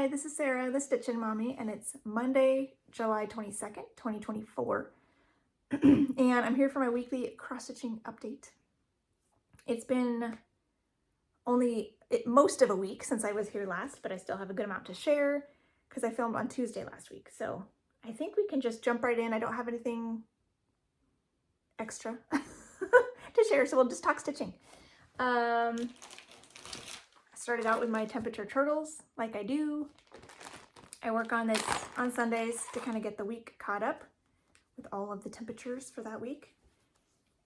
Hi, this is Sarah, the Stitchin Mommy, and it's Monday, July 22nd, 2024. And I'm here for my weekly cross-stitching update. It's been most of a week since I was here last, but I still have a good amount to share because I filmed on Tuesday last week. So I think we can just jump right in. I don't have anything extra to share, so we'll just talk stitching. I started out with my temperature turtles like I do. I work on this on Sundays to kind of get the week caught up with all of the temperatures for that week.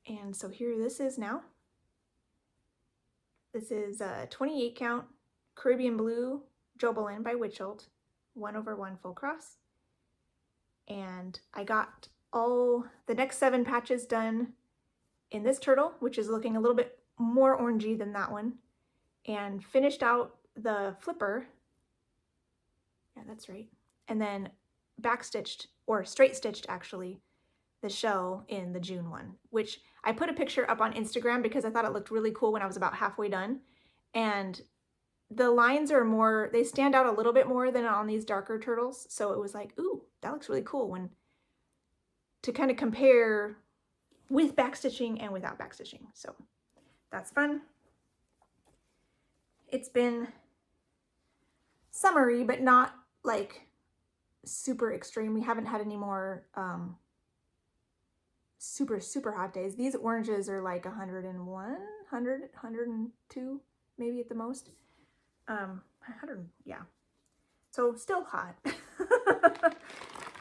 And so here this is now. This is a 28 count Caribbean Blue Jobelin by Witchold, 1/1 full cross. And I got all the next 7 patches done in this turtle, which is looking a little bit more orangey than that one, and finished out the flipper. Yeah, that's right. And then backstitched, or straight stitched actually, the shell in the June one, which I put a picture up on Instagram because I thought it looked really cool when I was about halfway done. And the lines are more, they stand out a little bit more than on these darker turtles. So it was like, ooh, that looks really cool when to kind of compare with backstitching and without backstitching. So that's fun. It's been summery, but not like super extreme. We haven't had any more super hot days. These oranges are like 101, 100, 102 maybe at the most. 100, yeah. So still hot,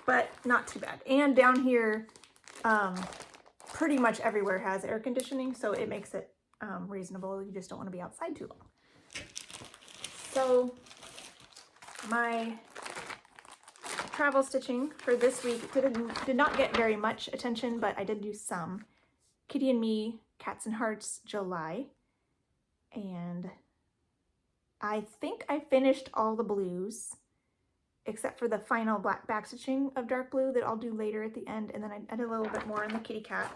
but not too bad. And down here, pretty much everywhere has air conditioning, so it makes it reasonable. You just don't want to be outside too long. So my travel stitching for this week did not get very much attention, but I did do some. Kitty and Me, Cats and Hearts, July. And I think I finished all the blues, except for the final black backstitching of dark blue that I'll do later at the end. And then I did a little bit more in the kitty cat.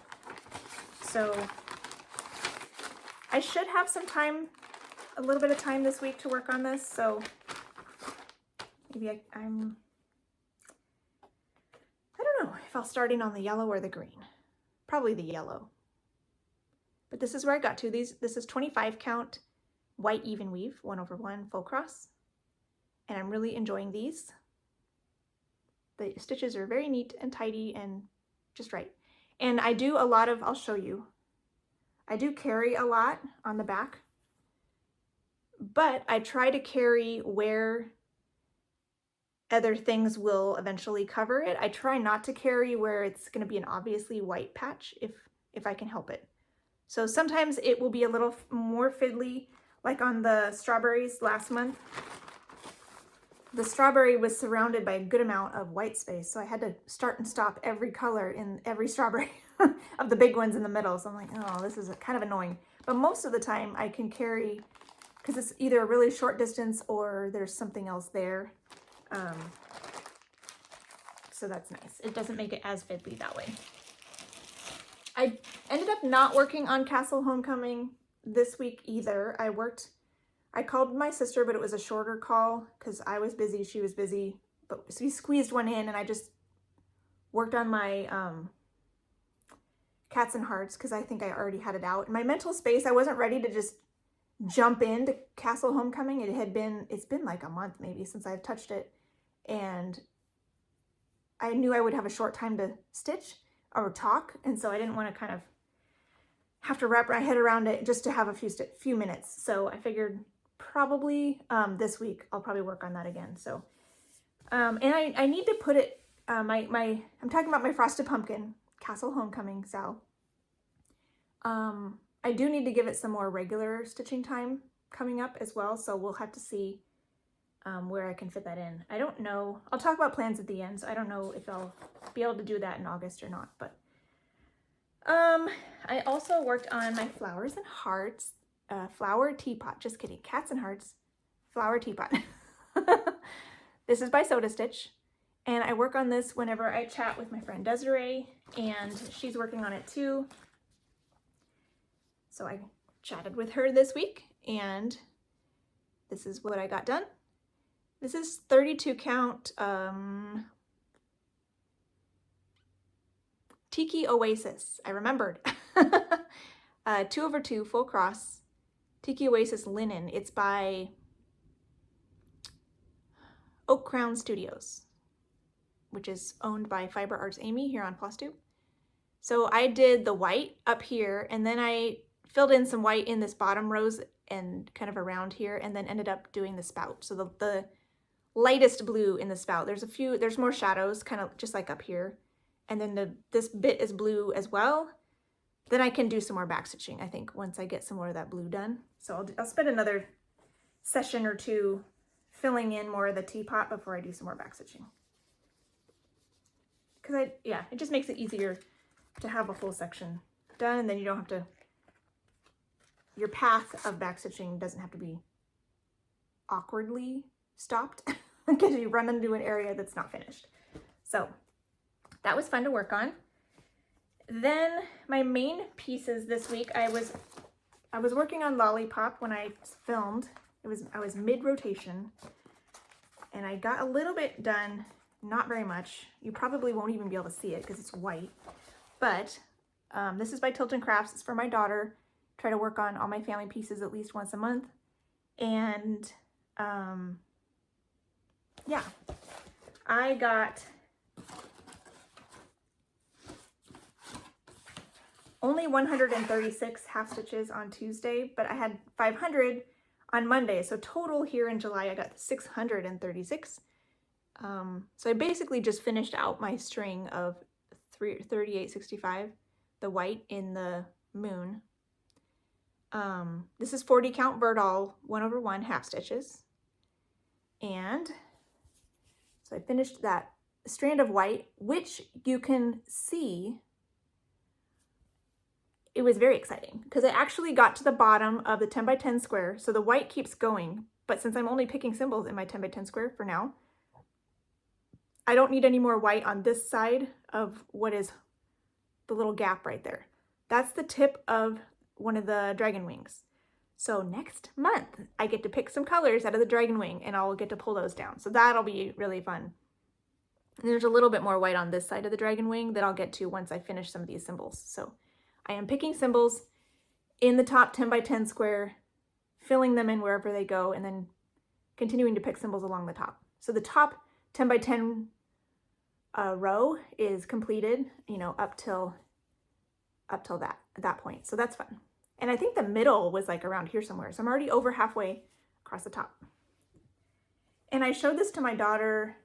So I should have some time, a little bit of time this week to work on this. So maybe I don't know if I'll starting on the yellow or the green. Probably the yellow. But this is where I got to. This is 25 count white even weave, 1/1 full cross. And I'm really enjoying these. The stitches are very neat and tidy and just right. And I do a lot of, I'll show you. I do carry a lot on the back, but I try to carry where other things will eventually cover it. I try not to carry where it's going to be an obviously white patch if I can help it. So sometimes it will be a little more fiddly, like on the strawberries last month. The strawberry was surrounded by a good amount of white space, so I had to start and stop every color in every strawberry of the big ones in the middle. So I'm like, oh, this is kind of annoying. But most of the time I can carry, because it's either a really short distance or there's something else there. So that's nice. It doesn't make it as fiddly that way. I ended up not working on Castle Homecoming this week either. I called my sister, but it was a shorter call because I was busy, she was busy, but so we squeezed one in, and I just worked on my Cats and Hearts because I think I already had it out. In my mental space, I wasn't ready to just jump into Castle Homecoming. It's been like a month maybe since I've touched it, and I knew I would have a short time to stitch or talk, and so I didn't want to kind of have to wrap my head around it just to have a few minutes. So I figured probably this week I'll probably work on that again. So and I need to put it I'm talking about my Frosted Pumpkin Castle Homecoming Sal. I do need to give it some more regular stitching time coming up as well, so we'll have to see where I can fit that in. I don't know. I'll talk about plans at the end, so I don't know if I'll be able to do that in August or not, but I also worked on my Flowers and Hearts flower teapot. Just kidding. Cats and Hearts flower teapot. This is by Soda Stitch, and I work on this whenever I chat with my friend Desiree, and she's working on it too. So I chatted with her this week, and this is what I got done. This is 32 count Tiki Oasis. I remembered. 2/2 full cross Tiki Oasis linen. It's by Oak Crown Studios, which is owned by Fiber Arts Amy here on Flosstube. So I did the white up here, and then I filled in some white in this bottom rows and kind of around here, and then ended up doing the spout. So the lightest blue in the spout. There's more shadows, kind of just like up here. And then this bit is blue as well. Then I can do some more backstitching, I think, once I get some more of that blue done. So I'll spend another session or two filling in more of the teapot before I do some more backstitching. Because it just makes it easier to have a whole section done, and then you don't have to, your path of backstitching doesn't have to be awkwardly stopped because you run into an area that's not finished. So that was fun to work on. Then my main pieces this week, I was working on Lollipop when I filmed. I was mid-rotation, and I got a little bit done, not very much. You probably won't even be able to see it because it's white. But this is by Tilton Crafts. It's for my daughter. Try to work on all my family pieces at least once a month. And yeah, I got only 136 half stitches on Tuesday, but I had 500 on Monday. So total here in July, I got 636. So I basically just finished out my string of 3865, the white in the moon. This is 40 count Verdal 1/1 half stitches. And so I finished that strand of white, which you can see, it was very exciting because I actually got to the bottom of the 10 by 10 square. So the white keeps going, but since I'm only picking symbols in my 10 by 10 square for now, I don't need any more white on this side of what is the little gap right there. That's the tip of one of the dragon wings. So next month I get to pick some colors out of the dragon wing, and I'll get to pull those down. So that'll be really fun. And there's a little bit more white on this side of the dragon wing that I'll get to once I finish some of these symbols. So I am picking symbols in the top 10 by 10 square, filling them in wherever they go, and then continuing to pick symbols along the top. So the top 10 by 10 row is completed, you know, up till that point. So that's fun. And I think the middle was like around here somewhere. So I'm already over halfway across the top. And I showed this to my daughter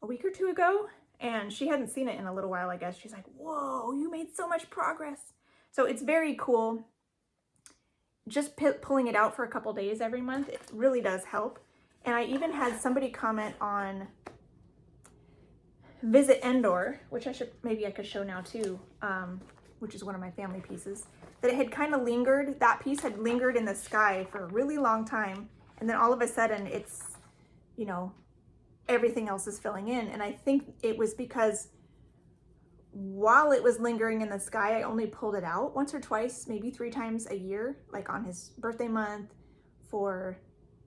a week or two ago, and she hadn't seen it in a little while, I guess. She's like, whoa, you made so much progress. So it's very cool. Just pulling it out for a couple days every month, it really does help. And I even had somebody comment on Visit Endor, which maybe I could show now too, which is one of my family pieces, that it had kind of lingered, that piece had lingered in the sky for a really long time. And then all of a sudden it's, you know, everything else is filling in. And I think it was because while it was lingering in the sky, I only pulled it out once or twice, maybe 3 times a year, like on his birthday month, for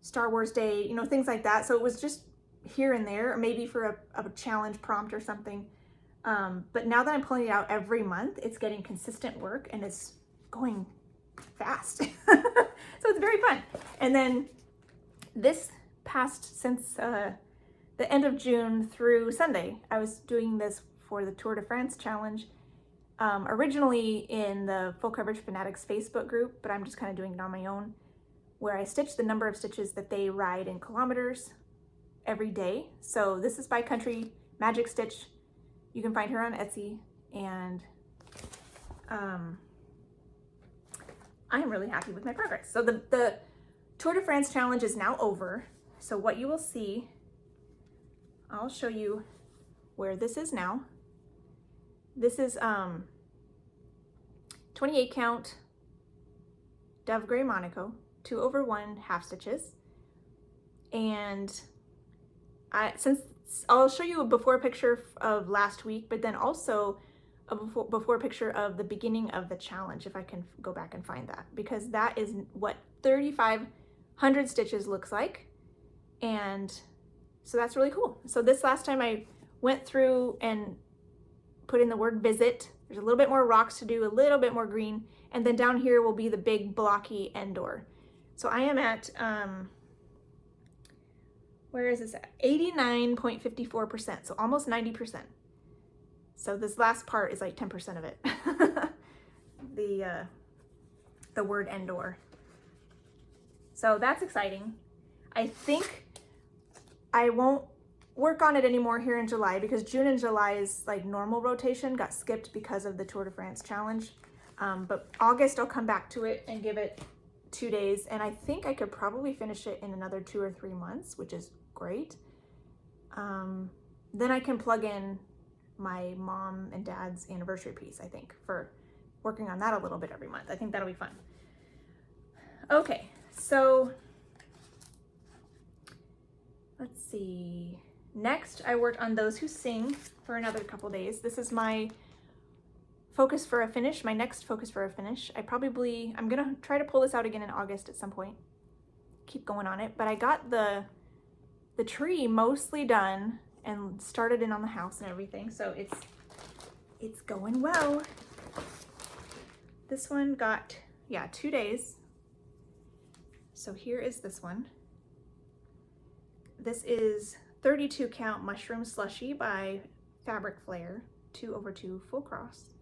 Star Wars Day, you know, things like that. So it was just here and there, or maybe for a challenge prompt or something. But now that I'm pulling it out every month, it's getting consistent work and it's going fast. So it's very fun. And then this past, since the end of June through Sunday, I was doing this for the Tour de France challenge, originally in the Full Coverage Fanatics Facebook group, but I'm just kind of doing it on my own, where I stitch the number of stitches that they ride in kilometers every day. So this is by Country Magic Stitch. You can find her on Etsy, and I am really happy with my progress. So the Tour de France challenge is now over. So what you will see, I'll show you where this is now. This is 28 count Dove Gray Monaco, 2/1 half stitches. And I'll show you a before picture of last week, but then also a before picture of the beginning of the challenge, if I can go back and find that, because that is what 3,500 stitches looks like. And so that's really cool. So this last time I went through and put in the word visit. There's a little bit more rocks to do, a little bit more green, and then down here will be the big blocky end door. So I am at, where is this at? 89.54%, so almost 90%. So this last part is like 10% of it. The word end door. So that's exciting. I think I won't work on it anymore here in July because June and July is like normal rotation, got skipped because of the Tour de France challenge. But August I'll come back to it and give it 2 days, and I think I could probably finish it in another 2 or 3 months, which is great. Then I can plug in my mom and dad's anniversary piece, I think, for working on that a little bit every month. I think that'll be fun. Okay, so let's see. Next, I worked on Those Who Sing for another couple days. This is my focus for a finish, my next focus for a finish. I'm gonna try to pull this out again in August at some point. Keep going on it, but I got the tree mostly done and started in on the house and everything, so it's going well. This one got, 2 days. So here is this one. This is 32 count mushroom slushy by Fabric Flair, 2/2 full cross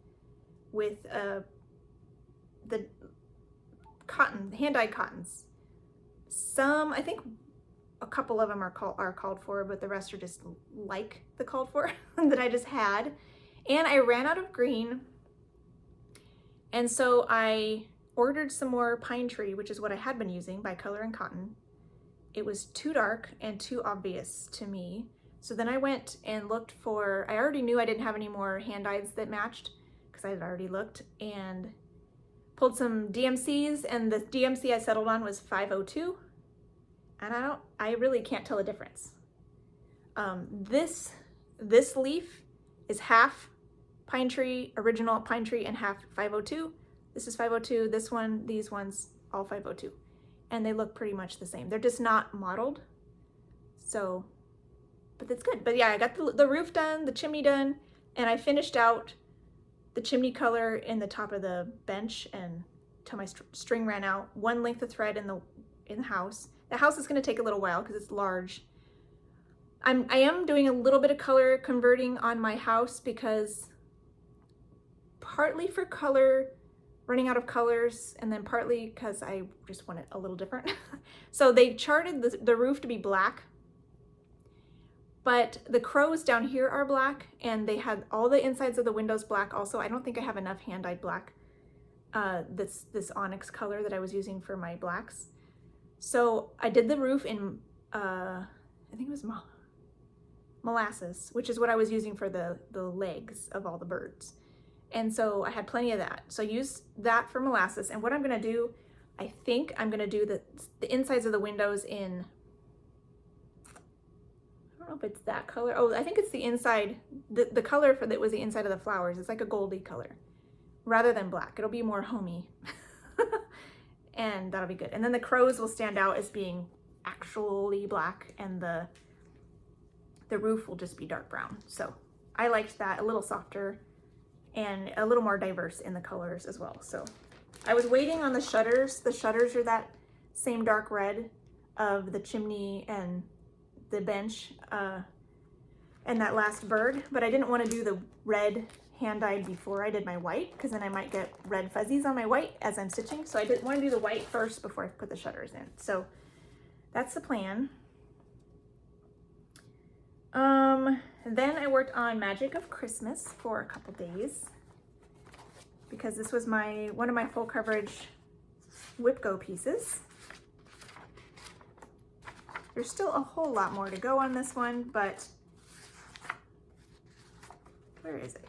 with the cotton, hand-dyed cottons. Some, I think a couple of them are called for, but the rest are just like the called for that I just had. And I ran out of green, and so I ordered some more pine tree, which is what I had been using by Color and Cotton. It was too dark and too obvious to me. So then I went and looked for, I already knew I didn't have any more hand-dyes that matched because I had already looked, and pulled some DMCs, and the DMC I settled on was 502. And I really can't tell a difference. This leaf is half pine tree, original pine tree, and half 502. This is 502, this one, these ones, all 502. And they look pretty much the same. They're just not mottled. So, but that's good. But yeah, I got the roof done, the chimney done, and I finished out the chimney color in the top of the bench until my string ran out. One length of thread in the house. The house is going to take a little while because it's large. I am doing a little bit of color converting on my house because partly for color, running out of colors, and then partly because I just want it a little different. So they charted the roof to be black, but the crows down here are black, and they had all the insides of the windows black also. I don't think I have enough hand-dyed black, this onyx color that I was using for my blacks. So I did the roof in, I think it was molasses, which is what I was using for the legs of all the birds. And so I had plenty of that. So I used that for molasses. And what I'm gonna do, I think I'm gonna do the insides of the windows in, I don't know if it's that color. Oh, I think it's the inside, the color for that was the inside of the flowers. It's like a goldy color rather than black. It'll be more homey. And that'll be good. And then the crows will stand out as being actually black, and the roof will just be dark brown. So I liked that, a little softer and a little more diverse in the colors as well. So I was waiting on the shutters. The shutters are that same dark red of the chimney and the bench and that last bird, but I didn't want to do the red hand-dyed before I did my white, because then I might get red fuzzies on my white as I'm stitching. So I didn't want to do the white first before I put the shutters in. So that's the plan. Then I worked on Magic of Christmas for a couple days because this was one of my full coverage whip go pieces. There's still a whole lot more to go on this one, but where is it?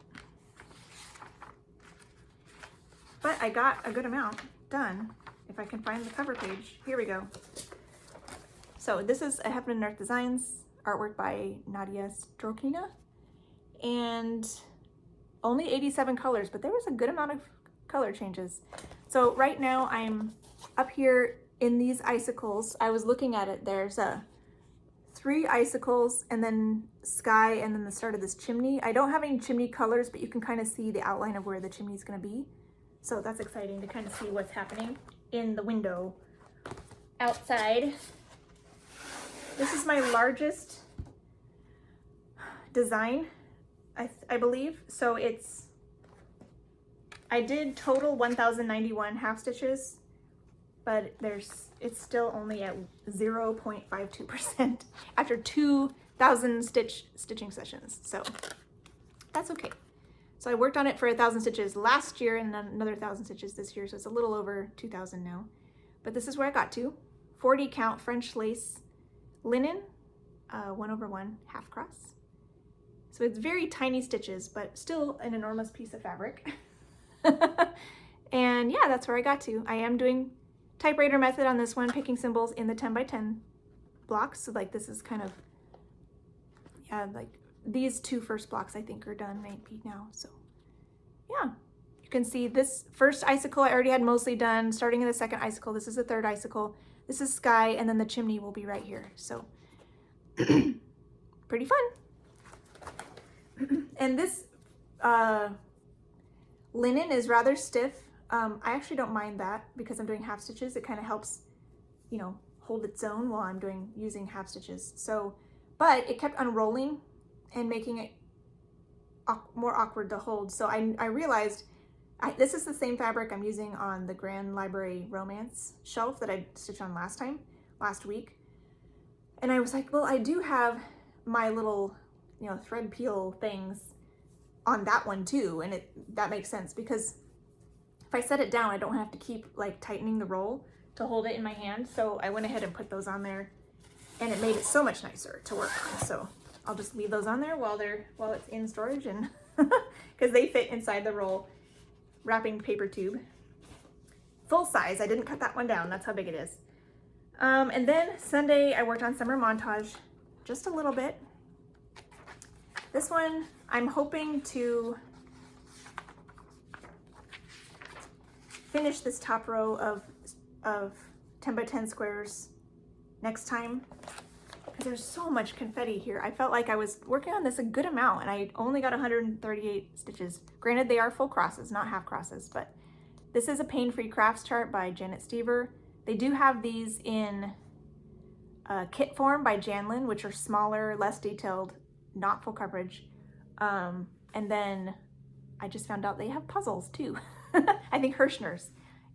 But I got a good amount done. If I can find the cover page, here we go. So this is a Heaven and Earth Designs artwork by Nadia Strokina, and only 87 colors, but there was a good amount of color changes. So right now I'm up here in these icicles. I was looking at it. There's 3 icicles and then sky and then the start of this chimney. I don't have any chimney colors, but you can kind of see the outline of where the chimney is going to be. So that's exciting to kind of see what's happening in the window outside. This is my largest design, I believe. So I did total 1,091 half stitches, but it's still only at 0.52% after 2,000 stitching sessions. So that's okay. So I worked on it for 1,000 stitches last year and then another 1,000 stitches this year. So it's a little over 2,000 now, but this is where I got to. 40 count French lace linen, 1/1 half cross. So it's very tiny stitches, but still an enormous piece of fabric. And yeah, that's where I got to. I am doing typewriter method on this one, picking symbols in the 10 by 10 blocks. So like this is kind of, yeah, like these 2 first blocks I think are done maybe now. So yeah, you can see this first icicle I already had mostly done. Starting in the second icicle, this is the third icicle. This is sky, and then the chimney will be right here. So pretty fun. And this linen is rather stiff. I actually don't mind that because I'm doing half stitches. It kind of helps, you know, hold its own while I'm using half stitches. So, but it kept unrolling and making it more awkward to hold. So I realized this is the same fabric I'm using on the Grand Library Romance shelf that I stitched on last week. And I was like, well, I do have my little, you know, thread peel things on that one too. And that makes sense because if I set it down, I don't have to keep like tightening the roll to hold it in my hand. So I went ahead and put those on there and it made it so much nicer to work on. So I'll just leave those on there while it's in storage, and because they fit inside the roll wrapping paper tube. Full size. I didn't cut that one down. That's how big it is. And then Sunday I worked on summer montage just a little bit. This one I'm hoping to finish this top row of 10 by 10 squares next time, because there's so much confetti here. I felt like I was working on this a good amount and I only got 138 stitches. Granted, they are full crosses, not half crosses, but this is a Pain-Free Crafts chart by Janet Stever. They do have these in kit form by Janlin, which are smaller, less detailed, not full coverage. And then I just found out they have puzzles too. I think Hirschner's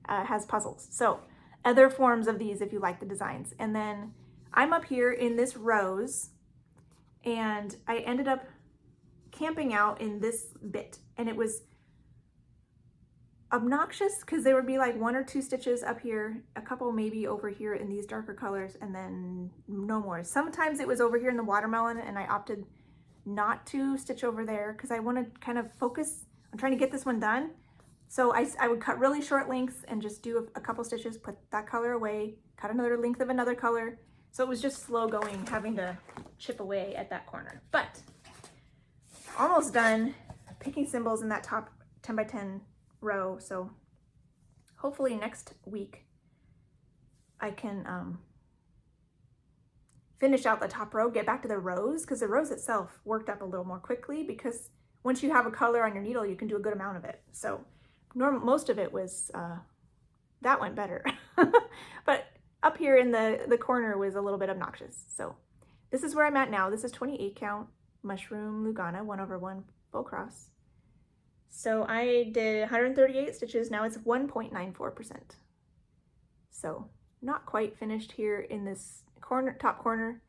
has puzzles. So other forms of these if you like the designs. And then I'm up here in this rose and I ended up camping out in this bit, and it was obnoxious because there would be like 1 or 2 stitches up here, a couple maybe over here in these darker colors, and then no more. Sometimes it was over here in the watermelon and I opted not to stitch over there because I want to kind of focus on trying to get this one done. So I would cut really short lengths and just do a couple stitches, put that color away, cut another length of another color. So it was just slow going, having to chip away at that corner. But almost done picking symbols in that top 10 by 10 row. So hopefully next week I can finish out the top row, get back to the rose, because the rose itself worked up a little more quickly because once you have a color on your needle, you can do a good amount of it. So most of it was, that went better. But up here in the corner was a little bit obnoxious. So this is where I'm at now. This is 28 count mushroom Lugana 1/1 full cross. So I did 138 stitches. Now it's 1.94%. So not quite finished here in this corner, top corner,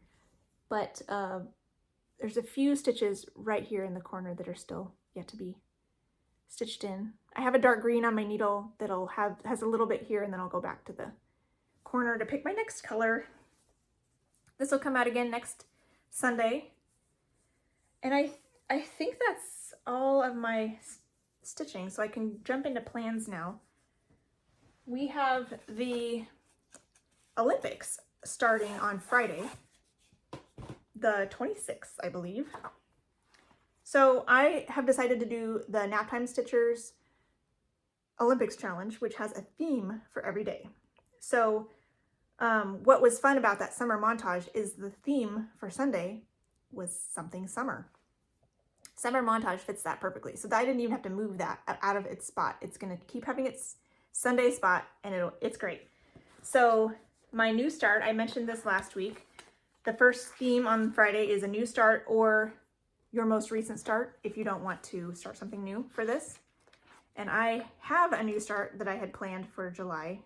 but there's a few stitches right here in the corner that are still yet to be stitched in. I have a dark green on my needle that'll has a little bit here, and then I'll go back to the corner to pick my next color. This will come out again next Sunday. And I think that's all of my stitching, so I can jump into plans now. We have the Olympics starting on Friday, the 26th, I believe. So I have decided to do the Naptime Stitchers Olympics Challenge, which has a theme for every day. So What was fun about that summer montage is the theme for Sunday was something summer. Summer montage fits that perfectly. So I didn't even have to move that out of its spot. It's going to keep having its Sunday spot, and it's great. So my new start, I mentioned this last week. The first theme on Friday is a new start or your most recent start if you don't want to start something new for this. And I have a new start that I had planned for July.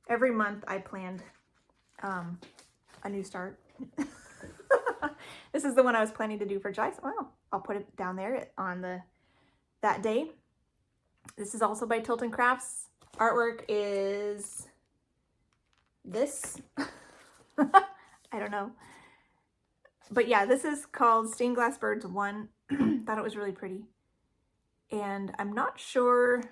Every month I planned a new start. This is the one I was planning to do for July. So well, I'll put it down there on that day. This is also by Tilton Crafts. Artwork is this. I don't know. But yeah, this is called Stained Glass Birds 1. Thought it was really pretty. And I'm not sure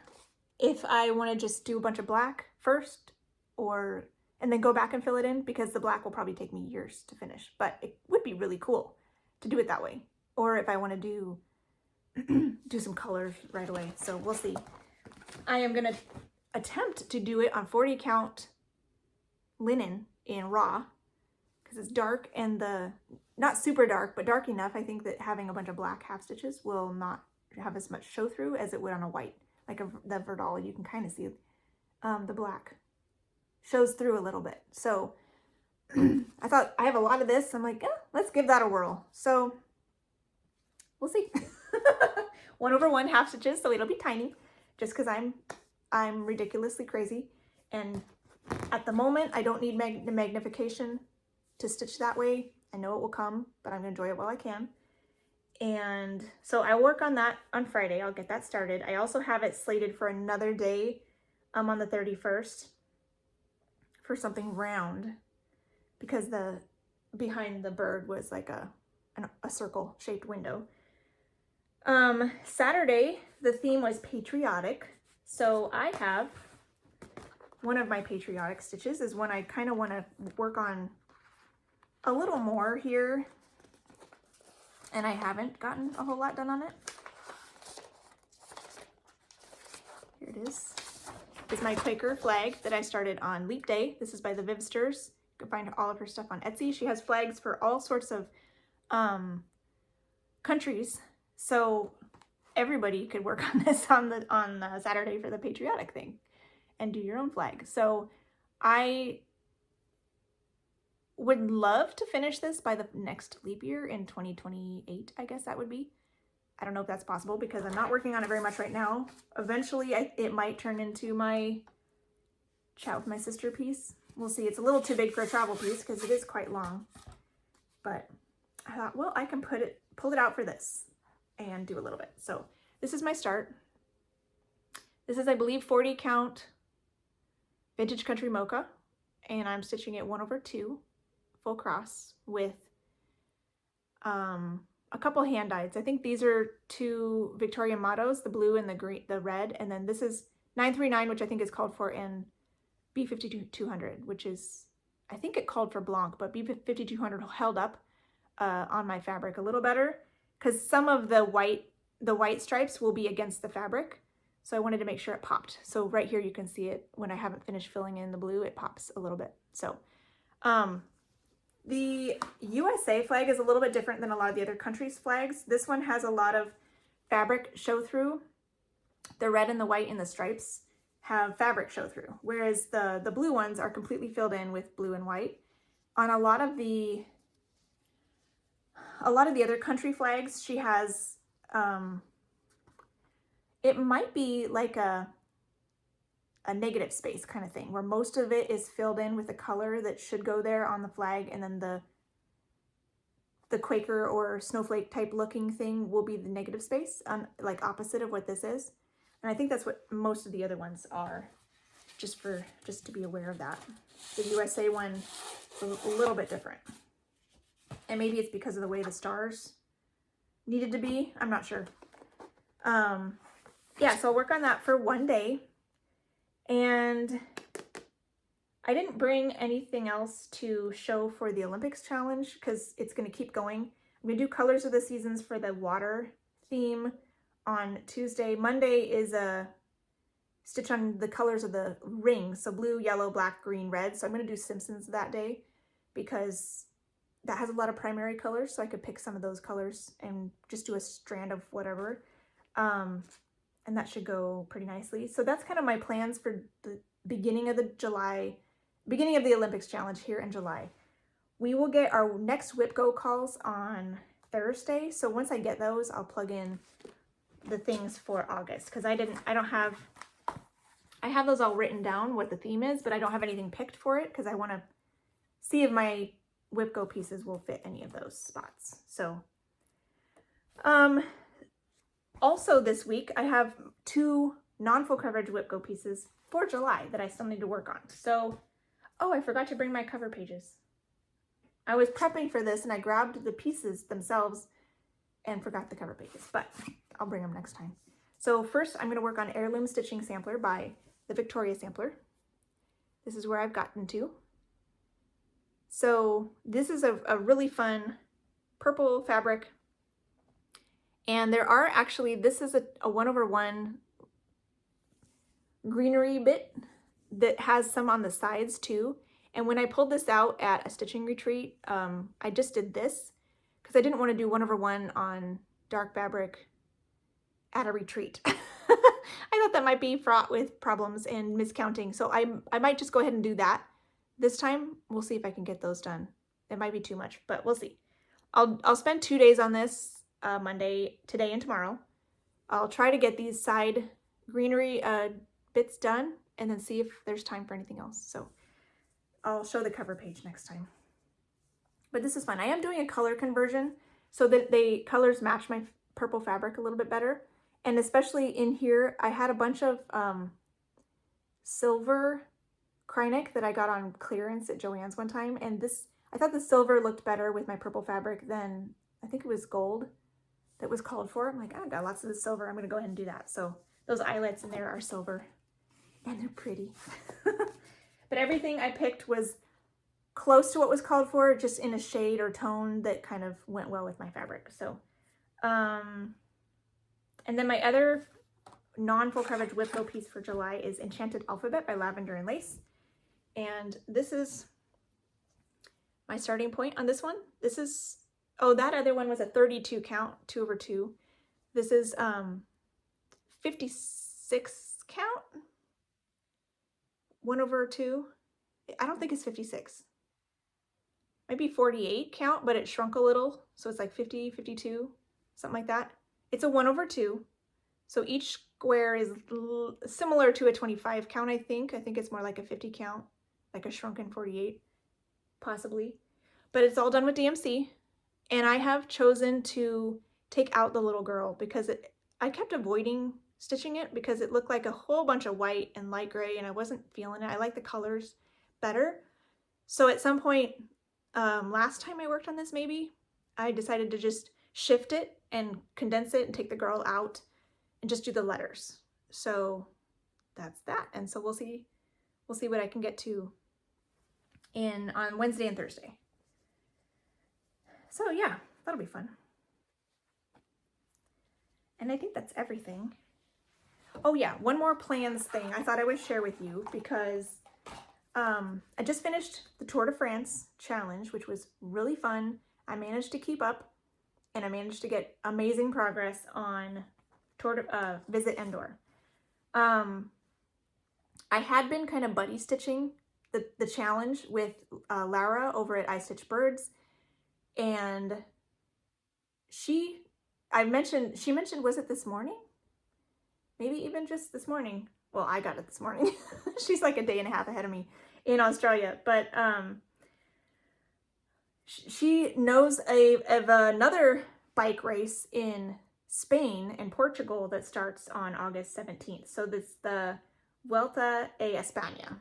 if I want to just do a bunch of black first and then go back and fill it in, because the black will probably take me years to finish, but it would be really cool to do it that way. Or if I want to do some colors right away. So we'll see. I am going to attempt to do it on 40 count linen in raw, because it's dark and not super dark, but dark enough. I think that having a bunch of black half stitches will not have as much show through as it would on a white, like the Verdal. You can kind of see the black shows through a little bit. So I thought I have a lot of this. I'm like, let's give that a whirl. So we'll see. 1/1 half stitches, so it'll be tiny, just because I'm ridiculously crazy. And at the moment, I don't need the magnification to stitch that way. I know it will come, but I'm gonna enjoy it while I can. And so I work on that on Friday. I'll get that started. I also have it slated for another day on the 31st for something round, because the behind the bird was like a circle shaped window. Saturday, the theme was patriotic. So I have one of my patriotic stitches is one I kind of want to work on a little more here. And I haven't gotten a whole lot done on it. Here it is. It's my Quaker flag that I started on Leap Day. This is by the Vivsters. You can find all of her stuff on Etsy. She has flags for all sorts of countries. So everybody could work on this on Saturday for the patriotic thing and do your own flag. So I would love to finish this by the next leap year in 2028, I guess that would be. I don't know if that's possible because I'm not working on it very much right now. Eventually, it might turn into my Chat with My Sister piece. We'll see. It's a little too big for a travel piece because it is quite long. But I thought, well, I can pull it out for this and do a little bit. So this is my start. This is, I believe, 40 count Vintage Country Mocha. And I'm stitching it 1/2 full cross with a couple hand dyes. I think these are 2 Victoria Mottos, the blue and the green, the red, and then this is 939, which I think is called for in B5200, which is, I think it called for Blanc, but B5200 held up on my fabric a little better because some of the white stripes will be against the fabric, so I wanted to make sure it popped. So right here you can see it when I haven't finished filling in the blue, it pops a little bit. So the USA flag is a little bit different than a lot of the other countries' flags. This one has a lot of fabric show through. The red and the white and the stripes have fabric show through, whereas the blue ones are completely filled in with blue and white. On a lot of the other country flags, she has, it might be like a negative space kind of thing, where most of it is filled in with the color that should go there on the flag, and then the Quaker or snowflake type looking thing will be the negative space, like opposite of what this is. And I think that's what most of the other ones are, just to be aware of that. The USA one is a little bit different. And maybe it's because of the way the stars needed to be. I'm not sure. Yeah, so I'll work on that for one day. And I didn't bring anything else to show for the Olympics challenge because it's going to keep going. I'm going to do Colors of the Seasons for the water theme on Tuesday. Monday is a stitch on the colors of the rings. So blue, yellow, black, green, red. So I'm going to do Simpsons that day because that has a lot of primary colors. So I could pick some of those colors and just do a strand of whatever. And that should go pretty nicely. So that's kind of my plans for the beginning of the Olympics challenge here in July. We will get our next Whip Go calls on Thursday. So once I get those, I'll plug in the things for August, because I have those all written down what the theme is, but I don't have anything picked for it because I want to see if my Whip Go pieces will fit any of those spots. So also this week I have 2 non-full coverage Whip Go pieces for July that I still need to work on. So, oh, I forgot to bring my cover pages. I was prepping for this and I grabbed the pieces themselves and forgot the cover pages, but I'll bring them next time. So first I'm going to work on Heirloom Stitching Sampler by the Victoria Sampler. This is where I've gotten to. So this is a really fun purple fabric. And there are actually, this is a 1/1 greenery bit that has some on the sides too. And when I pulled this out at a stitching retreat, I just did this because I didn't want to do 1/1 on dark fabric at a retreat. I thought that might be fraught with problems and miscounting. So I might just go ahead and do that this time. We'll see if I can get those done. It might be too much, but we'll see. I'll spend 2 days on this, Monday, today, and tomorrow. I'll try to get these side greenery bits done and then see if there's time for anything else. So I'll show the cover page next time. But this is fun. I am doing a color conversion so that the colors match my purple fabric a little bit better. And especially in here, I had a bunch of silver Krynic that I got on clearance at Joann's one time. And this, I thought the silver looked better with my purple fabric than, I think it was gold that was called for. I'm like, I've got lots of the silver. I'm going to go ahead and do that. So those eyelets in there are silver and they're pretty. But everything I picked was close to what was called for, just in a shade or tone that kind of went well with my fabric. So, and then my other non-full coverage Whip Go piece for July is Enchanted Alphabet by Lavender and Lace. And this is my starting point on this one. This is, oh, that other one was a 32 count, 2/2. This is 56 count, 1/2. I don't think it's 56. Might be 48 count, but it shrunk a little. So it's like 50, 52, something like that. It's a 1/2. So each square is similar to a 25 count, I think. I think it's more like a 50 count, like a shrunken 48, possibly. But it's all done with DMC. And I have chosen to take out the little girl because I kept avoiding stitching it because it looked like a whole bunch of white and light gray and I wasn't feeling it. I like the colors better. So at some point, last time I worked on this, maybe, I decided to just shift it and condense it and take the girl out and just do the letters. So that's that. And so we'll see what I can get to on Wednesday and Thursday. So yeah, that'll be fun. And I think that's everything. Oh yeah, one more plans thing I thought I would share with you because I just finished the Tour de France challenge, which was really fun. I managed to keep up and I managed to get amazing progress on Visit Endor. I had been kind of buddy stitching the challenge with Lara over at I Stitch Birds, and she mentioned, was it this morning? Maybe even just this morning. Well, I got it this morning. She's like a day and a half ahead of me in Australia, but she knows of another bike race in Spain and Portugal that starts on August 17th. So this is the Vuelta a España.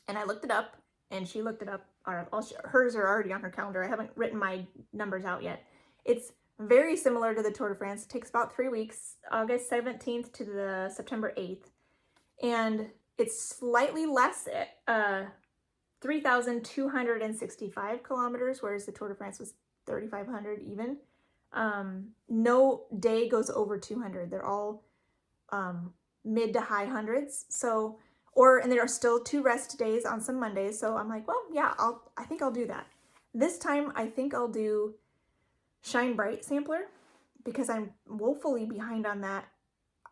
And I looked it up and she looked it up. Hers are already on her calendar. I haven't written my numbers out yet. It's very similar to the Tour de France. It takes about 3 weeks, August 17th to the September 8th. And it's slightly less, 3,265 kilometers, whereas the Tour de France was 3,500 even. No day goes over 200. They're all mid to high hundreds. So, and there are still 2 rest days on some Mondays. So I'm like, well, yeah, I think I'll do that. This time I think I'll do Shine Bright sampler because I'm woefully behind on that.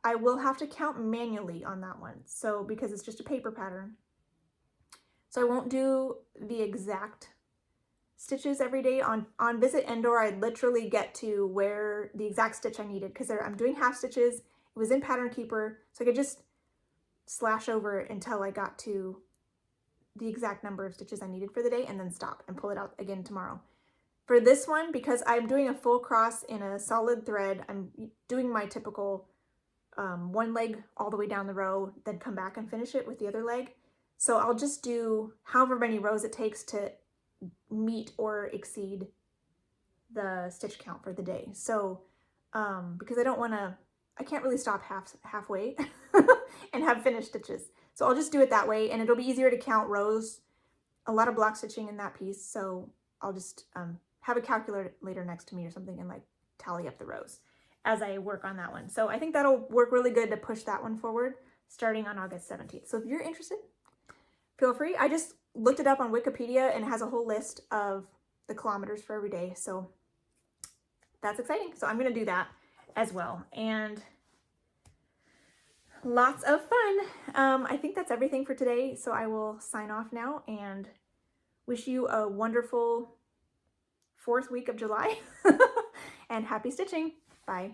I will have to count manually on that one. So because it's just a paper pattern. So I won't do the exact stitches every day. On Visit Endor, I literally get to where the exact stitch I needed because I'm doing half stitches. It was in Pattern Keeper, so I could just slash over until I got to the exact number of stitches I needed for the day and then stop and pull it out again tomorrow. For this one, because I'm doing a full cross in a solid thread, I'm doing my typical one leg all the way down the row, then come back and finish it with the other leg. So I'll just do however many rows it takes to meet or exceed the stitch count for the day. So because I can't really stop halfway and have finished stitches. So I'll just do it that way, and it'll be easier to count rows. A lot of block stitching in that piece, so I'll just have a calculator next to me or something and like tally up the rows as I work on that one. So I think that'll work really good to push that one forward starting on August 17th. So if you're interested, feel free. I just looked it up on Wikipedia and it has a whole list of the kilometers for every day. So that's exciting. So I'm going to do that as well. And lots of fun. I think that's everything for today. So I will sign off now and wish you a wonderful 4th week of July and happy stitching. Bye.